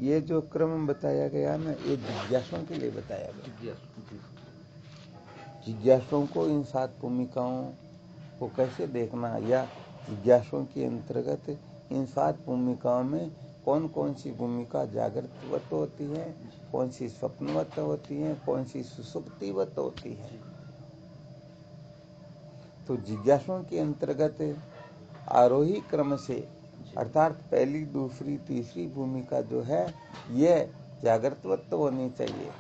ये जो क्रम बताया गया ना, ये जिज्ञासुओं के लिए बताया गया। जिज्ञासुओं को इन 7 भूमिकाओं को कैसे देखना, या जिज्ञासुओं के अंतर्गत इन 7 भूमिकाओं में कौन कौन सी भूमिका जागृतवत होती है, कौन सी स्वप्नवत होती है, कौन सी सुसुप्तिवत होती है। तो जिज्ञासुओं के अंतर्गत आरोही क्रम से, अर्थात पहली, दूसरी, तीसरी भूमिका जो है यह जागृतवत होनी चाहिए।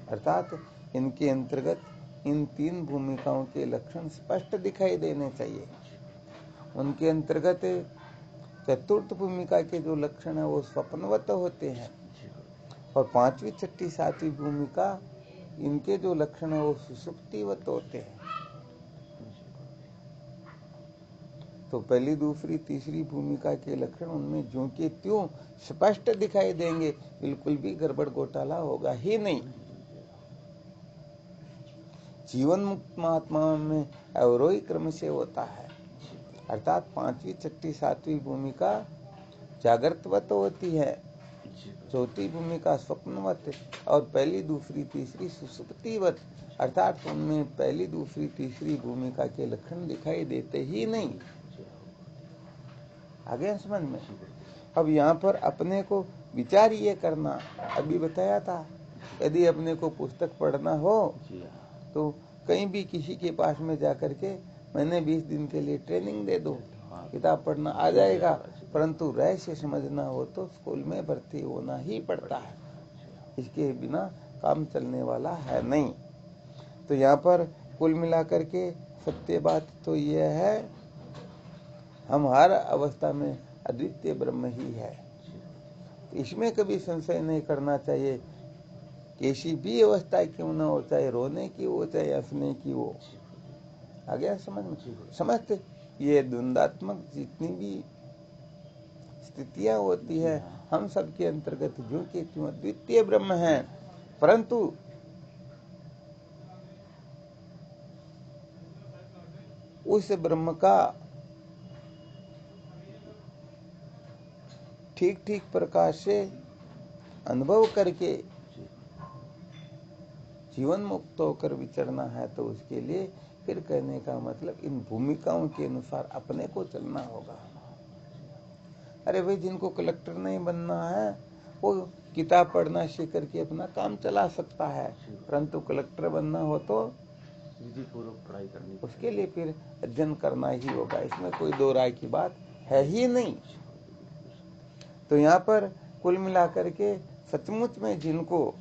अर्थात इनके अंतर्गत इन 3 भूमिकाओं के लक्षण स्पष्ट दिखाई देने चाहिए। उनके अंतर्गत चतुर्थ भूमिका के जो लक्षण है वो स्वप्नवत होते हैं, और 5वीं, 6ठी, 7वीं भूमिका इनके जो लक्षण है वो सुसुप्तिवत होते हैं। तो पहली, दूसरी, तीसरी भूमिका के लक्षण उनमें ज्यों के त्यों स्पष्ट दिखाई देंगे, बिल्कुल भी गड़बड़ घोटाला होगा ही नहीं। जीवन मुक्त महात्माओं में अवरोही क्रम से होता है, अर्थात 5वीं, 6ठी, 7वीं भूमिका जागृतवत होती है, चौथी भूमिका स्वप्नवत, और पहली, दूसरी, तीसरी सुसुप्तिवत, अर्थात उनमें पहली, दूसरी, तीसरी भूमिका के लक्षण दिखाई देते ही नहीं। आगे समझ में। अब यहाँ पर अपने को विचार ये करना, अभी बताया था, यदि अपने को पुस्तक पढ़ना हो तो कहीं भी किसी के पास में जाकर के मैंने 20 दिन के लिए ट्रेनिंग दे दो, किताब पढ़ना आ जाएगा, परंतु रहस्य समझना हो तो स्कूल में भर्ती होना ही पड़ता है, इसके बिना काम चलने वाला है नहीं। तो यहाँ पर कुल मिलाकर के सत्य बात तो यह है, हम हर अवस्था में अद्वितीय ब्रह्म ही है। इसमें कभी संशय नहीं करना चाहिए, कैसी भी अवस्था क्यों ना हो, चाहे रोने की हो चाहे हंसने की हो। आ गया समझ में? समझते ये द्वंदात्मक जितनी भी स्थितियां होती है, हम सबके अंतर्गत जो कि त्यों अद्वितीय ब्रह्म है, परंतु उस ब्रह्म का ठीक ठीक प्रकार से अनुभव करके जीवन मुक्त होकर विचरना है, तो उसके लिए फिर कहने का मतलब इन भूमिकाओं के अनुसार अपने को चलना होगा। अरे भाई, जिनको कलेक्टर नहीं बनना है वो किताब पढ़ना सीख करके अपना काम चला सकता है, परंतु कलेक्टर बनना हो तो विधि पूर्वक पढ़ाई करनी, उसके लिए फिर अध्ययन करना ही होगा, इसमें कोई दो राय की बात है ही नहीं। तो यहाँ पर कुल मिलाकर के सचमुच में जिनको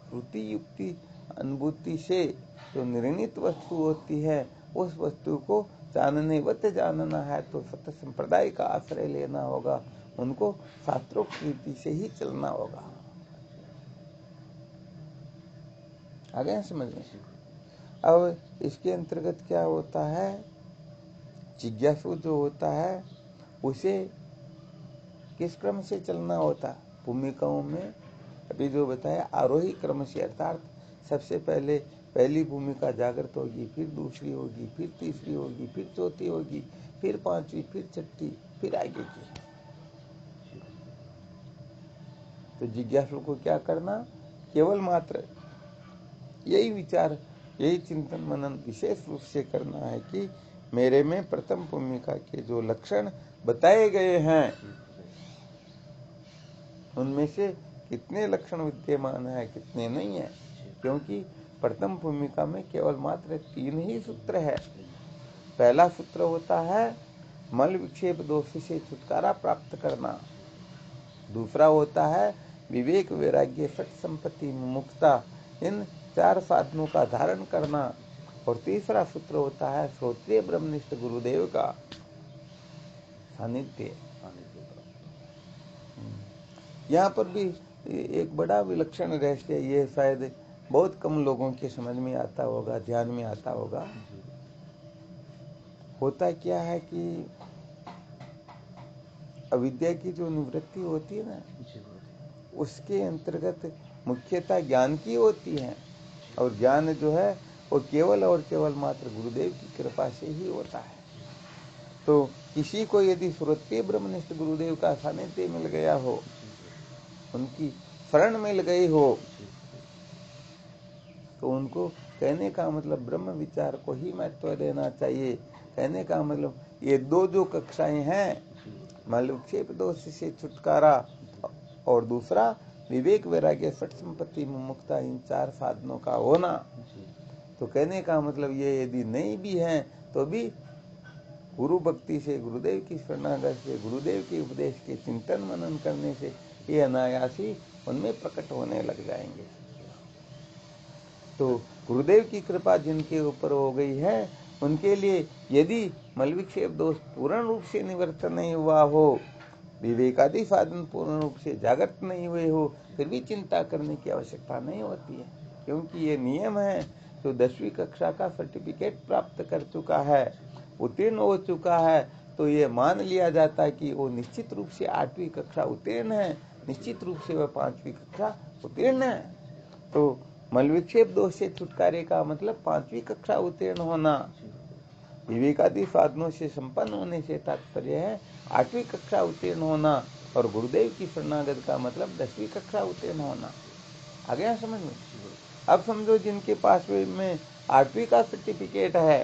श्रुति युक्ति अनुभूति से जो निर्णित वस्तु होती है, उस वस्तु को जानना है तो सत्य संप्रदाय का आश्रय लेना होगा, उनको शास्त्रोक्त रीति से ही चलना होगा। आ गए समझ में? अब इसके अंतर्गत क्या होता है, जिज्ञासु जो होता है उसे किस क्रम से चलना होता, भूमिकाओं में अभी जो बताया आरोही क्रम से, अर्थात सबसे पहले पहली भूमिका जागृत होगी, फिर दूसरी होगी, फिर तीसरी होगी, फिर चौथी होगी, फिर 5वीं, फिर 6ठी, फिर आगे की। तो जिज्ञासु को क्या करना, केवल मात्र यही विचार, यही चिंतन मनन विशेष रूप से करना है कि मेरे में प्रथम भूमिका के जो लक्षण बताए गए हैं उनमें से कितने लक्षण विद्यमान है, कितने नहीं है, क्योंकि प्रथम भूमिका में केवल मात्र 3 ही सूत्र है। पहला सूत्र होता है मल विक्षेप दोष से छुटकारा प्राप्त करना, दूसरा होता है विवेक वैराग्य सत संपत्ति मुक्ता, इन 4 साधनों का धारण करना, और तीसरा सूत्र होता है श्रोत्रिय ब्रह्मनिष्ठ गुरुदेव का सानिध्य। यहाँ पर भी एक बड़ा विलक्षण रहस्य, ये शायद बहुत कम लोगों के समझ में आता होगा, ध्यान में आता होगा। होता क्या है कि अविद्या की जो निवृत्ति होती है ना, उसके अंतर्गत मुख्यतः ज्ञान की होती है, और ज्ञान जो है वो केवल और केवल मात्र गुरुदेव की कृपा से ही होता है। तो किसी को यदि श्रोत्रिय ब्रह्मनिष्ठ गुरुदेव का सानिध्य मिल गया हो उनकी शरण मिल गई हो, तो उनको कहने का मतलब ब्रह्म विचार को ही महत्व देना चाहिए। कहने का मतलब ये दो जो कक्षाएं हैं, मलविक्षेप दोष से छुटकारा और दूसरा विवेक वैराग्य सठ संपत्ति मुक्ता, इन चार साधनों का होना। तो कहने का मतलब ये यदि नहीं भी है तो भी गुरु भक्ति से, गुरुदेव की शरणागत से, गुरुदेव के उपदेश के चिंतन मनन करने से ये अनायासी उनमें प्रकट होने लग जाएंगे। तो गुरुदेव की कृपा जिनके ऊपर हो गई है, उनके लिए यदि मलविक्षेप दोष पूर्ण रूप से निवृत्त नहीं हुआ हो, विवेकादि साधन पूर्ण रूप से जागृत नहीं हुए हो, फिर भी चिंता करने की आवश्यकता नहीं होती है, क्योंकि ये नियम है। जो 10वीं कक्षा का सर्टिफिकेट प्राप्त कर चुका है, उत्तीर्ण हो चुका है, तो ये मान लिया जाता है कि वो निश्चित रूप से 8वीं कक्षा उत्तीर्ण है, निश्चित रूप से वह 5वीं कक्षा उत्तीर्ण है। तो मलविक्षेप दोष से छुटकारे का मतलब 5वीं कक्षा उत्तीर्ण होना, विवेकादि साधनों से संपन्न होने से तात्पर्य है 8वीं कक्षा उत्तीर्ण होना, और गुरुदेव की शरणागत का मतलब 10वीं कक्षा उत्तीर्ण होना। आ गया समझ में? अब समझो जिनके पास में 8वीं का सर्टिफिकेट है,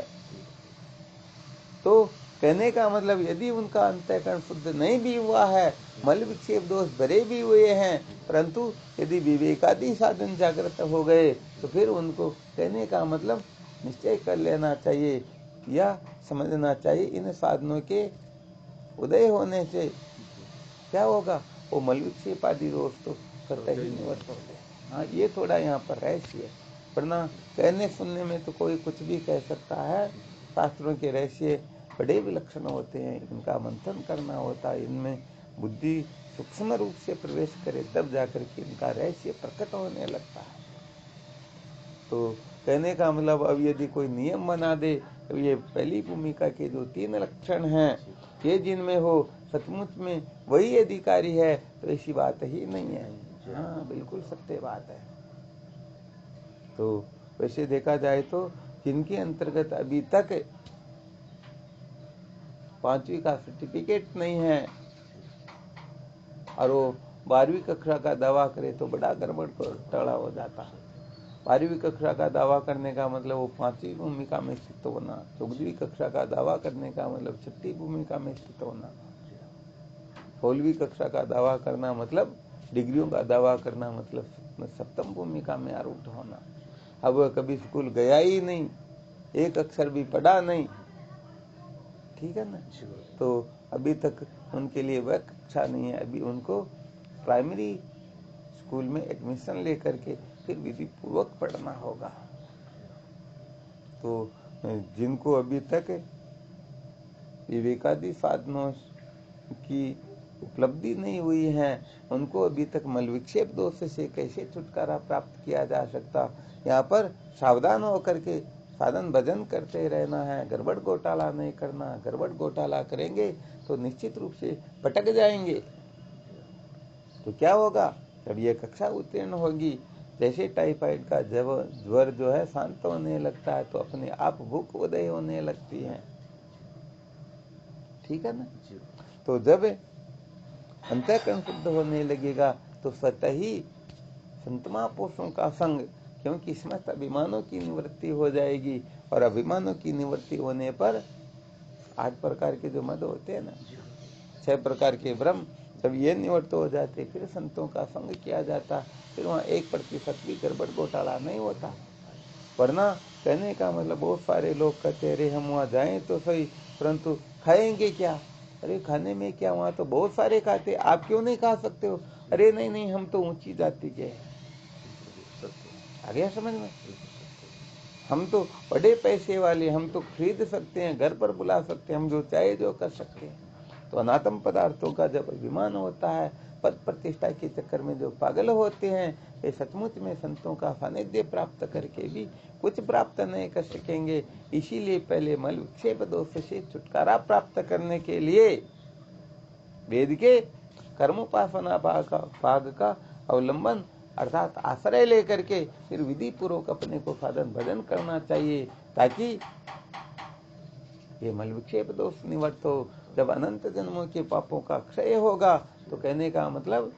तो कहने का मतलब यदि उनका अंतःकरण शुद्ध नहीं भी हुआ है, मल विक्षेप दोष भरे भी हुए हैं, परंतु यदि विवेकादि साधन जागृत हो गए, तो फिर उनको कहने का मतलब निश्चय कर लेना चाहिए या समझना चाहिए, इन साधनों के उदय होने से क्या होगा, वो मल विक्षेप आदि दोष तो स्वतः ही निवृत्त होते हैं। हाँ, ये थोड़ा यहाँ पर रहस्य है, वरना कहने सुनने में तो कोई कुछ भी कह सकता है। शास्त्रों के रहस्य बड़े विलक्षण होते हैं, इनका मंथन करना होता है, इनमें बुद्धि सूक्ष्म रूप से प्रवेश करे तब जाकर के इनका रहस्य प्रकट होने लगता है। तो कहने का मतलब अब यदि कोई नियम बना दे तो ये पहली भूमिका के जो 3 लक्षण हैं, ये जिनमें हो सचमुच में वही अधिकारी है, तो ऐसी बात ही नहीं है। हाँ, बिल्कुल सत्य बात है। तो वैसे देखा जाए तो जिनके अंतर्गत अभी तक 5वीं का सर्टिफिकेट नहीं है और वो 12वीं कक्षा का दावा करे तो बड़ा गड़बड़ घोटाला हो जाता है। 12वीं कक्षा का दावा करने का मतलब वो 5वीं भूमिका में स्थित होना, 14वीं कक्षा का दावा करने का मतलब 6ठी भूमिका में स्थित होना, 16वीं कक्षा का दावा करना मतलब डिग्रियों का दावा करना मतलब 7वीं भूमिका में आरूढ़ होना। अब वह कभी स्कूल गया ही नहीं, एक अक्षर भी पढ़ा नहीं, ठीक है ना, तो अभी तक उनके लिए वह कक्षा नहीं है। अभी उनको प्राइमरी स्कूल में एडमिशन लेकर के फिर विधि पूर्वक पढ़ना होगा। तो जिनको अभी तक विवेकादि साधनों की उपलब्धि नहीं हुई है, उनको अभी तक मलविक्षेप दोष से कैसे छुटकारा प्राप्त किया जा सकता, यहाँ पर सावधान होकर के साधन भजन करते रहना है, गड़बड़ घोटाला नहीं करना। गड़बड़ घोटाला करेंगे तो निश्चित रूप से भटक जाएंगे। तो क्या होगा, जब ये कक्षा उत्तीर्ण होगी, जैसे टाइफाइड का ज्वर जो है शांत होने लगता है, तो अपने आप भूख उदय होने लगती है, ठीक है ना। तो जब अंतःकरण शुद्ध होने लगेगा तो स्वतः ही संत महापुरुषों का संग, क्योंकि समस्त अभिमानों की निवृत्ति हो जाएगी, और अभिमानों की निवृत्ति होने पर 8 प्रकार के जो मद होते हैं ना, 6 प्रकार के भ्रम, जब ये निवृत्त हो जाते फिर संतों का संग किया जाता, फिर वहाँ 1% भी गड़बड़ घोटाला नहीं होता। वरना कहने का मतलब बहुत सारे लोग कहते अरे हम वहाँ जाएं तो सही, परंतु खाएंगे क्या, अरे खाने में क्या, वहाँ तो बहुत सारे खाते, आप क्यों नहीं खा सकते हो, अरे नहीं नहीं हम तो ऊंची जाति के हैं। आ गया समझ में, हम तो बड़े पैसे वाले, हम तो खरीद सकते हैं, घर पर बुला सकते हैं, हम जो चाहे जो कर सकते हैं। तो अनात्म पदार्थों का जब अभिमान होता है, पद प्रतिष्ठा के चक्कर में जो पागल होते हैं, ये सचमुच में संतों का सानिध्य प्राप्त करके भी कुछ प्राप्त नहीं कर सकेंगे। इसीलिए पहले मल विक्षेप दोष से छुटकारा प्राप्त करने के लिए वेद के कर्मोपासना भाग का अवलंबन अर्थात आश्रय लेकर के फिर विधि पूर्वक अपने को साधन भजन करना चाहिए, ताकि ये मल विक्षेप दोष निवृत्त हो। जब अनंत जन्मों के पापों का क्षय होगा, तो कहने का मतलब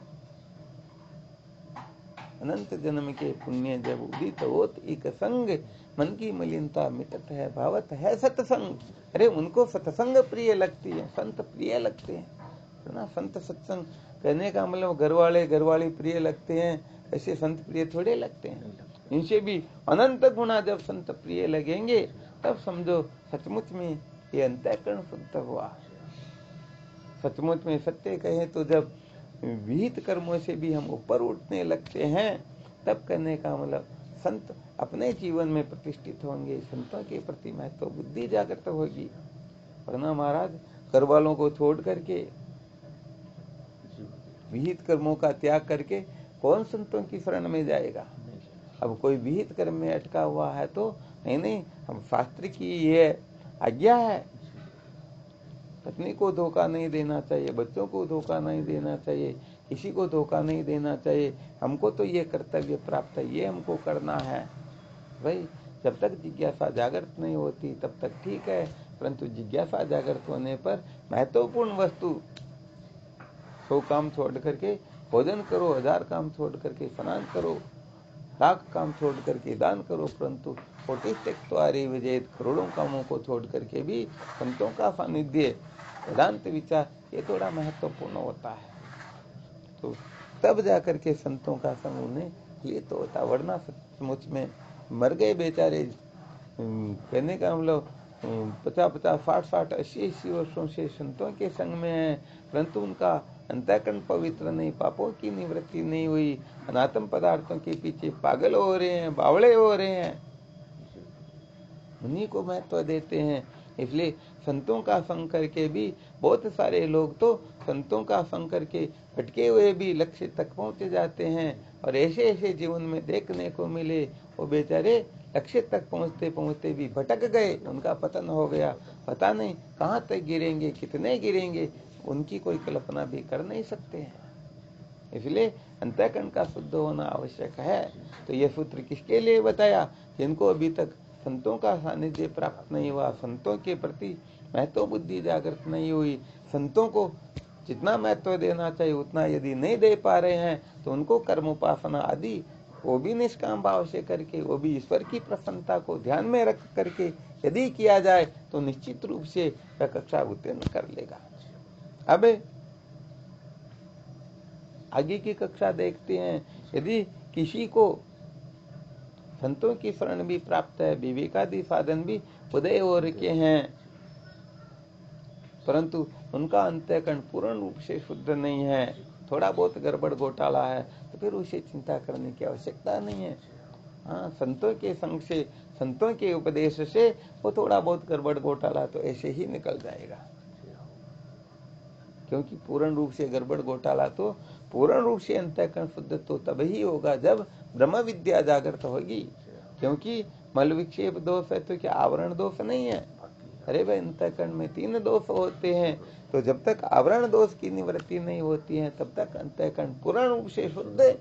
अनंत जन्म के पुण्य जब उदित होत एक संग, मन की मलिनता मिटत है भावत है सत्संग। अरे उनको सत्संग प्रिय लगती है, संत प्रिय लगते हैं, है ना। संत सत्संग कहने का मतलब घर वाले प्रिय लगते हैं, ऐसे संत प्रिय थोड़े लगते हैं। इनसे भी अनंत गुना जब संत प्रिय लगेंगे तब समझो सचमुच में ये अंतःकरण शुद्ध हुआ। सचमुच में सत्य कहे तो जब विहित कर्मों से भी हम ऊपर उठने लगते हैं तब कहने का मतलब संत अपने जीवन में प्रतिष्ठित होंगे, संतों के प्रति महत्व बुद्धि जागृत होगी। वरना महाराज घर वालों को छोड़ करके विहित कर्मों का त्याग करके कौन संतों की शरण में जाएगा। अब कोई विहित कर्म में अटका हुआ है तो नहीं, हम शास्त्र की ये आज्ञा है, पत्नी को धोखा नहीं देना चाहिए, बच्चों को धोखा नहीं देना चाहिए, किसी को धोखा नहीं देना चाहिए। हमको तो ये कर्तव्य प्राप्त है, ये हमको करना है भाई। जब तक जिज्ञासा जागृत नहीं होती तब तक ठीक है, परंतु जिज्ञासा जागृत होने पर महत्वपूर्ण वस्तु 100 काम छोड़ करके भोजन करो, 1000 काम छोड़ करके स्नान करो, 1,00,000 काम छोड़ करके दान करो, परंतु कोटि त्यक्त्वा विजेत, करोड़ों कामों को छोड़ करके भी संतों का सानिध्य, वेदांत विचार ये थोड़ा महत्वपूर्ण होता है। तो तब जाकर के संतों का संग उन्हें ये तो होता, वरना सचमुच में मर गए बेचारे। कहने का मतलब 50-50, 60-60, 80-80 वर्षों से संतों के संग में है, परंतु उनका अंतःकरण पवित्र नहीं, पापों की निवृत्ति नहीं हुई, अनात्म पदार्थों के पीछे पागल हो रहे हैं, बावड़े हो रहे हैं, उन्हीं को महत्व देते हैं। इसलिए संतों का संग करके भी बहुत सारे लोग तो संतों का संग करके भटके हुए भी लक्ष्य तक पहुंच जाते हैं। और ऐसे ऐसे जीवन में देखने को मिले, वो बेचारे लक्ष्य तक पहुंचते पहुंचते भी भटक गए, उनका पतन हो गया, पता नहीं कहाँ तक गिरेंगे, कितने गिरेंगे, उनकी कोई कल्पना भी कर नहीं सकते हैं। इसलिए अंतःकरण का शुद्ध होना आवश्यक है। तो ये सूत्र किसके लिए बताया? जिनको अभी तक संतों का सानिध्य प्राप्त नहीं हुआ, संतों के प्रति महत्व बुद्धि जागृत नहीं हुई, संतों को जितना महत्व देना चाहिए उतना यदि नहीं दे पा रहे हैं तो उनको कर्म उपासना आदि वो भी निष्काम भाव से करके, वो भी ईश्वर की प्रसन्नता को ध्यान में रख करके यदि किया जाए तो निश्चित रूप से वह कक्षा उत्तीर्ण कर लेगा। अब आगे की कक्षा देखते हैं। यदि किसी को संतों की शरण भी प्राप्त है, विवेकादि साधन भी उदय हो रखे हैं, परंतु उनका अंतःकरण पूर्ण रूप से शुद्ध नहीं है, थोड़ा बहुत गड़बड़ घोटाला है, तो फिर उसे चिंता करने की आवश्यकता नहीं है। हाँ, संतों के संग से, संतों के उपदेश से वो थोड़ा बहुत गड़बड़ घोटाला तो ऐसे ही निकल जाएगा। क्योंकि पूर्ण रूप से गड़बड़ घोटाला तो पूर्ण रूप से अंतःकरण शुद्ध तो तब ही होगा जब ब्रह्म विद्या जागृत होगी। क्योंकि मल विक्षेप दोष है तो क्या आवरण दोष नहीं है? अरे भाई, अंतःकरण में 3 दोष होते हैं, तो जब तक आवरण दोष की निवृत्ति नहीं होती है तब तक अंतःकरण पूर्ण रूप से शुद्ध है।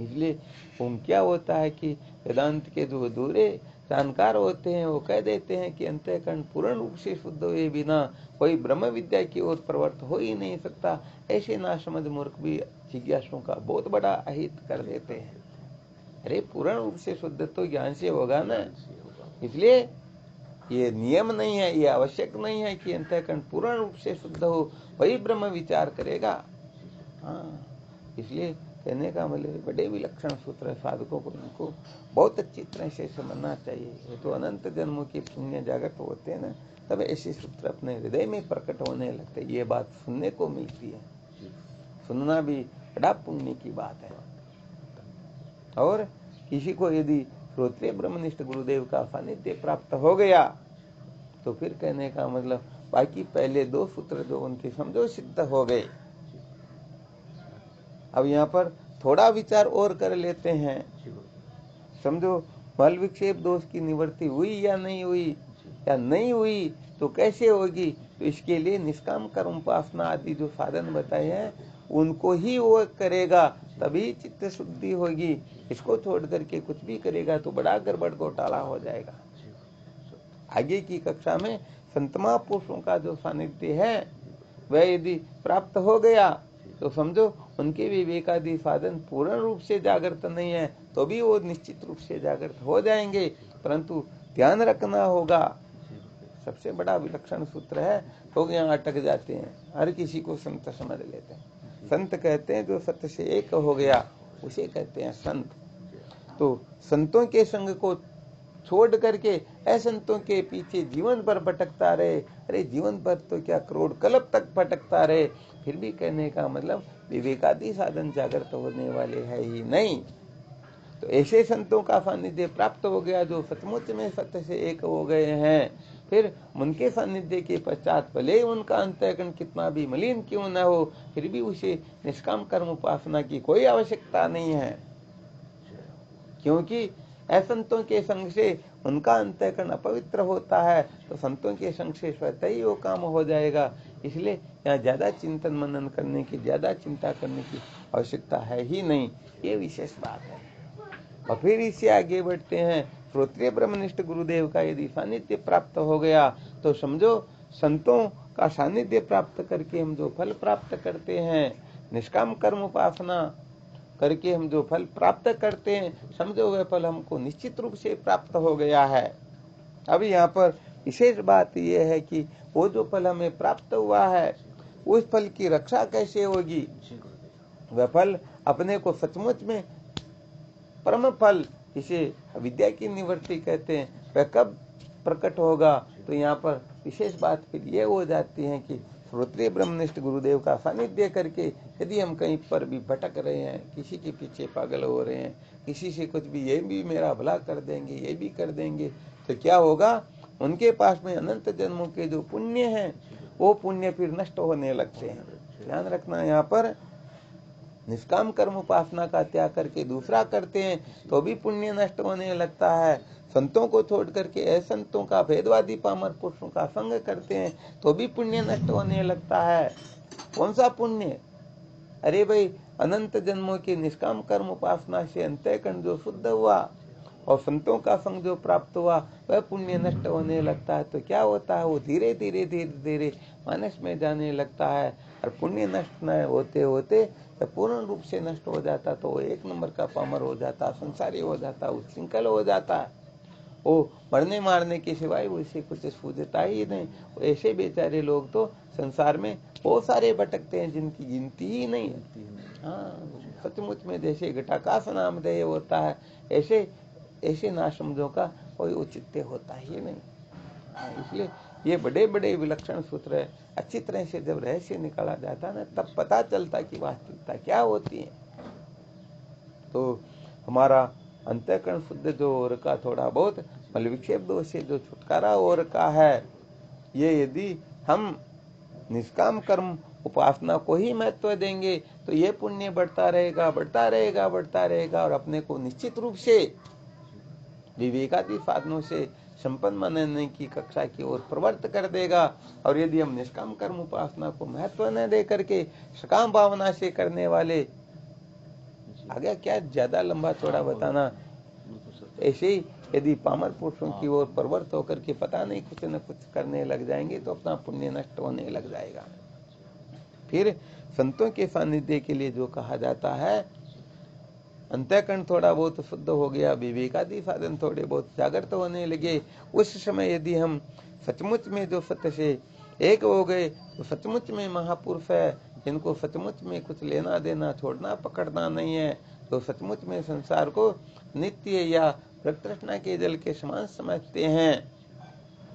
इसलिए क्या होता है कि वेदांत के जो दूरे जानकार होते हैं वो कह देते हैं कि अंतःकरण पूर्ण रूप से शुद्ध हुए बिना कोई ब्रह्म विद्या की ओर प्रवृत्त हो ही नहीं सकता। ऐसे नासमझ मूर्ख भी जिज्ञासुओं का बहुत बड़ा अहित कर देते हैं। अरे पूर्ण रूप से शुद्ध तो ज्ञान से होगा ना, इसलिए ये नियम नहीं है, ये आवश्यक नहीं है कि अंतःकरण पूर्ण रूप से शुद्ध हो, वही ब्रह्म विचार करेगा। हाँ, इसलिए कहने का मतलब बड़े विलक्षण सूत्र साधकों को इनको बहुत अच्छी तरह से समझना चाहिए। ये तो अनंत जन्मों के पुण्य जागृत होते हैं ना, तब ऐसे सूत्र अपने हृदय में प्रकट होने लगते। ये बात सुनने को मिलती है, सुनना भी बड़ा पुण्य की बात है। और किसी को यदि श्रोत्रिय ब्रह्मनिष्ठ गुरुदेव का सानिध्य प्राप्त हो गया तो फिर कहने का मतलब बाकी पहले 2 सूत्र जो उनके समझो सिद्ध हो गए। अब यहाँ पर थोड़ा विचार और कर लेते हैं। समझो मल विक्षेप दोष की निवृत्ति हुई या नहीं हुई, या नहीं हुई तो कैसे होगी? तो इसके लिए निष्काम कर्म उपासना आदि जो साधन बताए हैं उनको ही वो करेगा, तभी चित्त शुद्धि होगी। इसको छोड़ करके कुछ भी करेगा तो बड़ा गड़बड़ घोटाला हो जाएगा। आगे की कक्षा में संत महापुरुषों का जो सानिध्य है वह यदि प्राप्त हो गया तो समझो उनके विवेकादि साधन पूर्ण रूप से जागृत नहीं है, तो भी वो निश्चित रूप से जागृत हो जाएंगे, परंतु ध्यान रखना होगा। सबसे बड़ा विलक्षण सूत्र है, लोग यहाँ अटक जाते हैं, हर किसी को संत समझ लेते हैं। संत कहते हैं जो सत्य से एक हो गया, उसे कहते हैं संत। तो संतों के संग को छोड़ करके असंतों के पीछे जीवन भर भटकता रहे, अरे जीवन भर तो क्या करोड़ कल्प तक भटकता रहे, फिर भी कहने का मतलब विवेकादि साधन जागृत होने वाले है ही नहीं। तो ऐसे संतों का सानिध्य प्राप्त हो गया जो सचमुच में सत्य से एक हो गए हैं, फिर उनके सानिध्य के पश्चात भले ही उनका अंतःकरण कितना भी मलिन क्यों न हो, फिर भी उसे निष्काम कर्म उपासना की कोई आवश्यकता नहीं है, क्योंकि असंतों के संग से उनका अंतःकरण अपवित्र होता है, तो संतों के संग से स्वतः ही वो काम हो जाएगा। इसलिए यहाँ ज्यादा चिंतन मनन करने की, ज्यादा चिंता करने की आवश्यकता है ही नहीं, ये विशेष बात है। और फिर इससे आगे बढ़ते हैं, श्रोत्रिय ब्रह्मनिष्ठ गुरुदेव का यदि सानिध्य प्राप्त हो गया, तो समझो संतों का सानिध्य प्राप्त करके हम जो फल प्राप्त करते हैं, निष्काम कर्म उपासना करके हम जो फल प्राप्त करते हैं, समझो वह फल हमको निश्चित रूप से प्राप्त हो गया है। अब यहाँ पर विशेष बात यह है कि वो जो फल हमें प्राप्त हुआ है, उस फल की रक्षा कैसे होगी? वह फल अपने को सचमुच में परम फल, जिसे विद्या की निवृत्ति कहते हैं, वह कब प्रकट होगा? तो यहाँ पर विशेष बात फिर ये हो जाती है कि श्रोत्रिय ब्रह्मनिष्ठ गुरुदेव का सानिध्य करके यदि हम कहीं पर भी भटक रहे हैं, किसी के पीछे पागल हो रहे हैं, किसी से कुछ भी ये भी मेरा भला कर देंगे, ये भी कर देंगे, तो क्या होगा? उनके पास में अनंत जन्मों के जो पुण्य हैं, वो पुण्य फिर नष्ट होने लगते हैं। ध्यान रखना, यहाँ पर निष्काम कर्म उपासना का त्याग करके दूसरा करते हैं तो भी पुण्य नष्ट होने लगता है। संतों को छोड़ करके असंतों का, भेदवादी पामर पुरुषों का संग करते हैं तो भी पुण्य नष्ट होने लगता है। कौन सा पुण्य? अरे भाई, अनंत जन्मों की निष्काम कर्म उपासना से अंतःकरण जो शुद्ध हुआ और संतों का संग जो प्राप्त हुआ, वह पुण्य नष्ट होने लगता है। तो क्या होता है? वो धीरे धीरे धीरे धीरे मानस में जाने लगता है, और पुण्य नष्ट न होते होते जब पूर्ण रूप से नष्ट हो जाता तो वो एक नंबर का पामर हो जाता, संसारी हो जाता, उच्छृंखल हो जाता है। वो मरने मारने के सिवाय उसे कुछ सूझता ही नहीं। ऐसे बेचारे लोग तो संसार में बहुत सारे भटकते हैं जिनकी गिनती ही नहीं है। हाँ, सचमुच में जैसे घटाकाश नामधेय होता है, ऐसे नाशमदों का कोई औचित्य होता ही नहीं। इसलिए ये बड़े बड़े विलक्षण सूत्र है। अच्छी तरह से जब रहस्य निकाला जाता है ना, तब पता चलता कि वास्तविकता क्या होती है। तो हमारा अंतःकरण शुद्ध जो हो रखा, थोड़ा बहुत मल विक्षेप दोष से जो छुटकारा हो रखा है, ये यदि हम निष्काम कर्म उपासना को ही महत्व देंगे तो ये पुण्य बढ़ता रहेगा, बढ़ता रहेगा, बढ़ता रहेगा, और अपने को निश्चित रूप से विवेकादि साधनों से संपन्न मानने की कक्षा की ओर प्रवृत्त कर देगा। और यदि हम निष्काम कर्म उपासना को महत्व न दे करके सकाम भावना से करने वाले, आगे क्या ज्यादा लंबा चौड़ा बताना, ऐसे ही यदि पामर पुरुषों की ओर प्रवृत्त होकर के पता नहीं कुछ न कुछ करने लग जाएंगे तो अपना पुण्य नष्ट होने लग जाएगा। फिर संतों के सानिध्य के लिए जो कहा जाता है, अंतःकरण थोड़ा बहुत शुद्ध हो गया, विवेकादि साधन थोड़े बहुत जागृत होने लगे, उस समय यदि हम सचमुच में जो सत्य से एक हो गए, तो सचमुच में महापुरुष है, जिनको सचमुच में कुछ लेना देना, छोड़ना पकड़ना नहीं है, तो सचमुच में संसार को नित्य या प्रकृष्णा के जल के समान समझते हैं,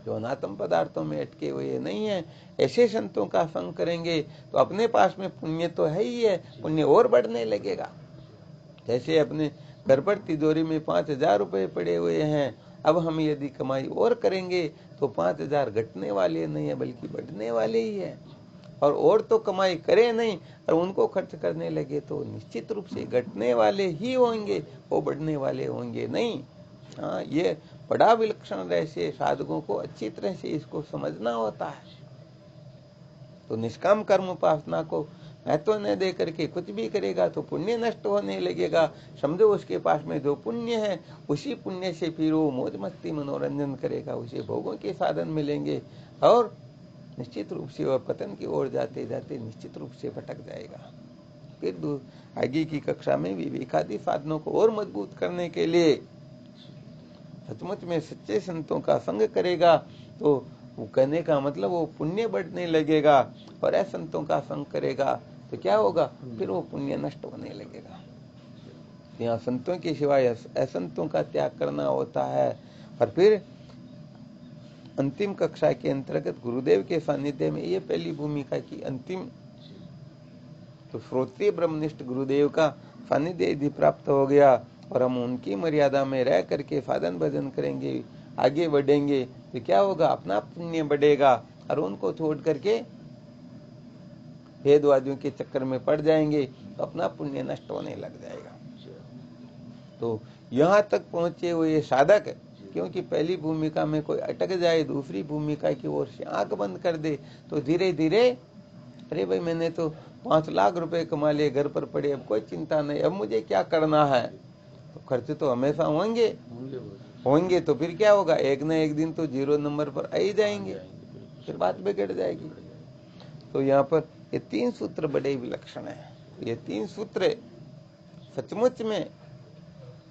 जो अनात्म पदार्थों में अटके हुए नहीं है, ऐसे संतों का संग करेंगे तो अपने पास में पुण्य तो है ही है, पुण्य और बढ़ने लगेगा। जैसे अपने घर पर तिजोरी में 5,000 रुपए पड़े हुए हैं, अब हम यदि कमाई और करेंगे तो 5,000 घटने वाले नहीं है, बल्कि बढ़ने वाले ही है। और तो कमाई करे नहीं और उनको खर्च करने लगे तो निश्चित रूप से घटने वाले ही होंगे, वो बढ़ने वाले होंगे नहीं। हाँ, ये बड़ा विलक्षण रहस्य, साधकों को अच्छी तरह से इसको समझना होता है। तो निष्काम कर्म उपासना को महत्व न दे करके कुछ भी करेगा तो पुण्य नष्ट होने लगेगा। समझो उसके पास में जो पुण्य है, उसी पुण्य से फिर वो मौज मस्ती मनोरंजन करेगा, उसे भोगों के साधन मिलेंगे और निश्चित रूप से वह पतन की ओर जाते जाते निश्चित रूप से भटक जाएगा। फिर आगे की कक्षा में विवेकादि साधनों को और मजबूत करने के लिए सचमुच में सच्चे संतों का संग करेगा तो वो कहने का मतलब वो पुण्य बढ़ने लगेगा, और असंतों का संग करेगा तो क्या होगा, फिर वो पुण्य नष्ट होने लगेगा। यहाँ संतों के सिवाय असंतों का त्याग करना होता है। और फिर अंतिम कक्षा के अंतर्गत गुरुदेव के सानिध्य में ये पहली भूमिका की अंतिम, तो श्रोत्रिय ब्रह्मनिष्ठ गुरुदेव का सानिध्य यदि प्राप्त हो गया और हम उनकी मर्यादा में रह करके साधन भजन करेंगे, आगे बढ़ेंगे तो क्या होगा, अपना पुण्य बढ़ेगा। और उनको छोड़ करके भेदवादियों के चक्कर में पड़ जाएंगे तो अपना पुण्य नष्ट होने लग जाएगा। तो यहाँ तक पहुंचे हुए साधक, क्योंकि पहली भूमिका में कोई अटक जाए, दूसरी भूमिका की ओर से आंख बंद कर दे तो धीरे धीरे, अरे भाई मैंने तो 5 लाख रुपए कमा लिए, घर पर पड़े, अब कोई चिंता नहीं, अब मुझे क्या करना है। तो खर्च तो हमेशा होंगे तो फिर क्या होगा, एक न एक दिन तो 0 नंबर पर आ ही जाएंगे, फिर बात बिगड़ जाएगी। तो यहाँ पर ये 3 सूत्र बड़े विलक्षण है। ये 3 सूत्र सचमुच में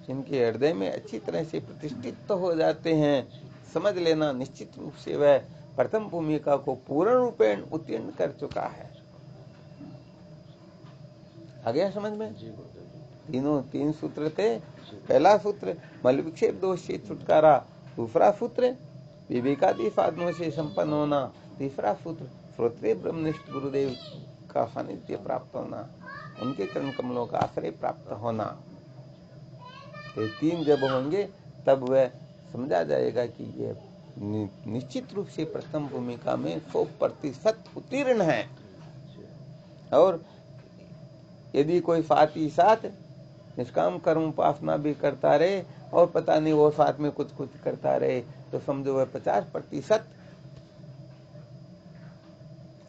जिनके हृदय में अच्छी तरह से प्रतिष्ठित तो हो जाते हैं, समझ लेना निश्चित रूप से वह प्रथम भूमिका को पूर्ण रूपेण उत्तीर्ण कर चुका है। आ गया समझ में? तीनों 3 सूत्र थे। पहला सूत्र मल विक्षेप दोष से छुटकारा, दूसरा सूत्र विवेकादि साधनों से संपन्न होना, तीसरा सूत्र श्रोत्रिय ब्रह्मनिष्ठ गुरुदेव का सानिध्य प्राप्त होना, उनके चरण कमलों का आश्रय प्राप्त होना। तो 3 जब होंगे तब वह समझा जाएगा कि ये निश्चित रूप से प्रथम भूमिका में 100% उत्तीर्ण है। और यदि कोई साथ ही साथ निष्काम कर्म उपासना भी करता रहे और पता नहीं वो साथ में कुछ कुछ करता रहे तो समझो वह 50%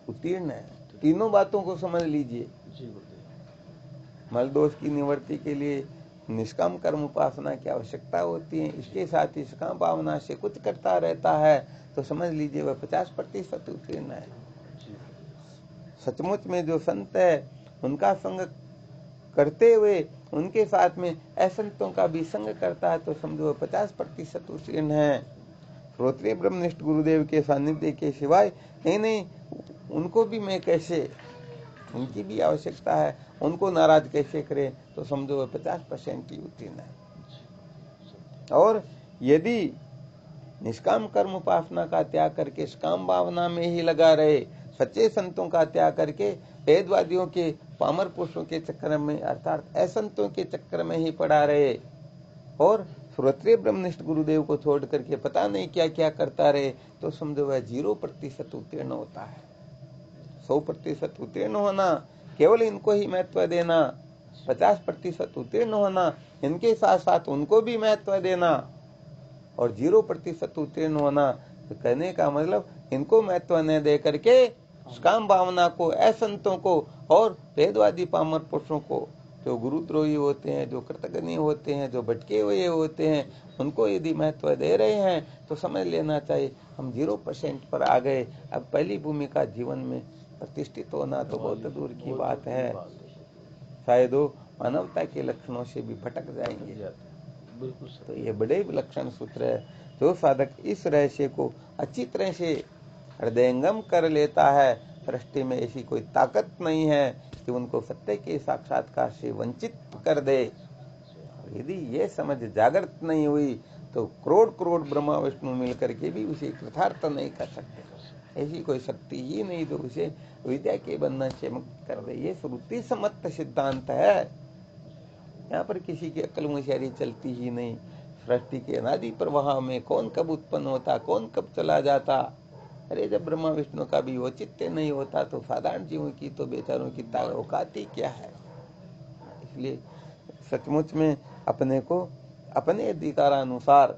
उत्तीर्ण है। तीनों बातों को समझ लीजिए। मल दोष की निवृत्ति के लिए निष्काम कर्म उपासना की आवश्यकता होती है, इसके साथ ही सकाम भावना से कुछ करता रहता है तो समझ लीजिए वह 50% उत्तीर्ण है। सचमुच में जो संत है उनका संग करते हुए उनके साथ में असंतों का भी संग करता है तो समझो 50% उत्तीर्ण है। श्रोत्रिय ब्रह्मनिष्ठ गुरुदेव के सानिध्य के सिवाय नहीं, उनको भी मैं कैसे, उनकी भी आवश्यकता है, उनको नाराज कैसे करें तो समझो 50% ही उत्तीर्ण है। और यदि निष्काम कर्म उपासना का त्याग करके सकाम भावना में ही लगा रहे, सच्चे संतों का त्याग करके वेदवादियों के पामर पुरुषों के चक्कर में अर्थात असंतों के चक्कर में ही पड़ा रहे और श्रोत्रिय ब्रह्मनिष्ठ गुरुदेव को छोड़ करके पता नहीं क्या क्या करता रहे तो समझो वह 0% उत्तीर्ण होता है। 100% उत्तीर्ण होना, केवल इनको ही महत्व देना, 50% उत्तीर्ण होना, इनके साथ साथ उनको भी महत्व देना, और 0% उत्तीर्ण होना तो कहने का मतलब इनको महत्व न दे करके काम भावना को, असंतों को और वेदवादी पामर पुरुषों को, जो गुरुद्रोही होते हैं, जो कृतज्ञ होते हैं, जो भटके हुए होते हैं, उनको यदि महत्व दे रहे हैं तो समझ लेना चाहिए हम 0% पर आ गए। अब पहली भूमिका जीवन में प्रतिष्ठित होना तो बहुत दूर की बात है, शायद वो मानवता के लक्षणों से भी भटक जाएंगे। तो ये बड़े विलक्षण सूत्र है। जो साधक इस रहस्य को अच्छी तरह से हृदयंगम कर लेता है, सृष्टि में ऐसी कोई ताकत नहीं है कि उनको सत्य के साक्षात्कार से वंचित कर दे। यदि ये समझ जागृत नहीं हुई तो करोड़ ब्रह्मा विष्णु मिलकर के भी उसे कृतार्थ नहीं कर सकते। ऐसी कोई शक्ति ही नहीं तो उसे विद्या के बंधन से मुक्त कर दे। ये श्रुति सम्मत सिद्धांत है, यहाँ पर किसी की अक्ल मुशियारी चलती ही नहीं। सृष्टि के अनादि प्रवाह में कौन कब उत्पन्न होता, कौन कब चला जाता। अरे जब ब्रह्मा विष्णु का भी औचित्य नहीं होता तो साधारण जीवों की तो बेचारों की औकात ही क्या है। इसलिए सचमुच में अपने को अपने अधिकारानुसार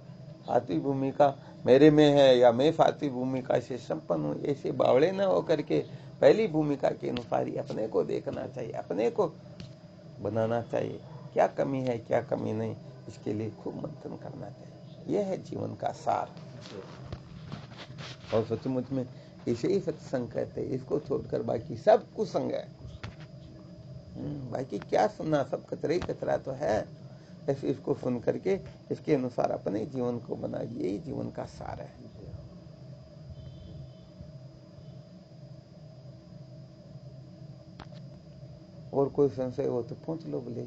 सात्विक भूमिका मेरे में है या मैं सात्विक भूमिका से संपन्न हूँ, ऐसे बावड़े न होकर के पहली भूमिका के अनुसार ही अपने को देखना चाहिए, अपने को बनाना चाहिए। क्या कमी है क्या कमी नहीं, इसके लिए खूब मंथन करना चाहिए। यह है जीवन का सार। और सचमुच में इसे ही सत्संग कहते हैं। इसको छोड़कर बाकी सब कुसंग है। बाकी क्या सुनना, सब कचरा ही कचरा तो है। ऐसे इसको सुन करके इसके अनुसार अपने जीवन को बनाइए, यही जीवन का सार है। और कोई संशय हो तो पूछ लो बोले।